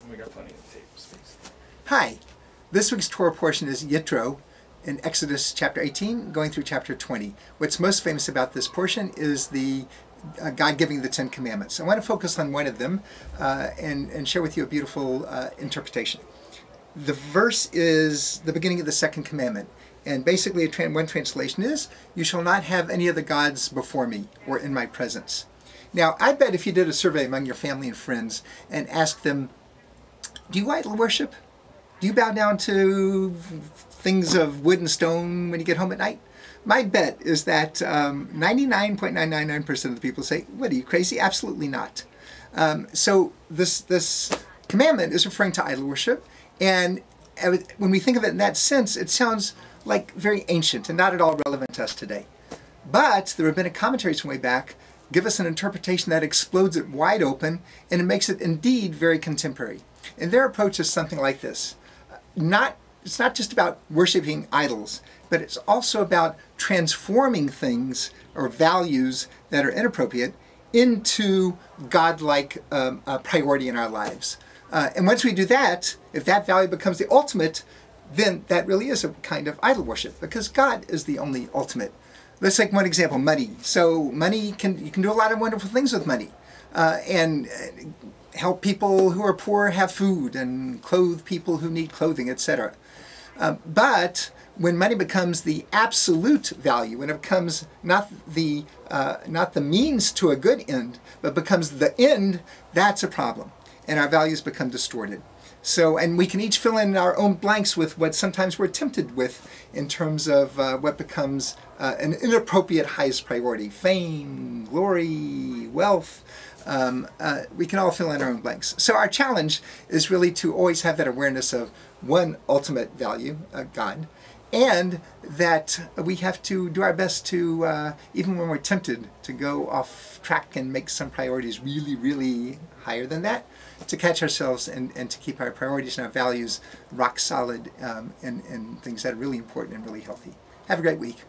And we got plenty of tape space. Hi, this week's Torah portion is Yitro in Exodus chapter 18, going through chapter 20. What's most famous about this portion is the God giving the Ten Commandments. I want to focus on one of them and share with you a beautiful interpretation. The verse is the beginning of the second commandment. And basically one translation is, "You shall not have any other gods before me or in my presence." Now, I bet if you did a survey among your family and friends and asked them, do you idol worship? Do you bow down to things of wood and stone when you get home at night? My bet is that 99.999% of the people say, what, are you crazy? Absolutely not. So this commandment is referring to idol worship. And when we think of it in that sense, it sounds like very ancient and not at all relevant to us today. But the rabbinic commentaries from way back give us an interpretation that explodes it wide open, and it makes it indeed very contemporary. And their approach is something like this. It's not just about worshiping idols, but it's also about transforming things or values that are inappropriate into godlike priority in our lives. And once we do that, if that value becomes the ultimate, then that really is a kind of idol worship, because God is the only ultimate. Let's take one example, money. So money, you can do a lot of wonderful things with money. And help people who are poor have food, and clothe people who need clothing, etc. But when money becomes the absolute value, when it becomes not the means to a good end, but becomes the end, that's a problem. And our values become distorted. So, and we can each fill in our own blanks with what sometimes we're tempted with in terms of what becomes an inappropriate highest priority. Fame, glory, wealth. We can all fill in our own blanks. So our challenge is really to always have that awareness of one ultimate value, God, and that we have to do our best to, even when we're tempted to go off track and make some priorities really, really higher than that, to catch ourselves and to keep our priorities and our values rock solid and things that are really important and really healthy. Have a great week.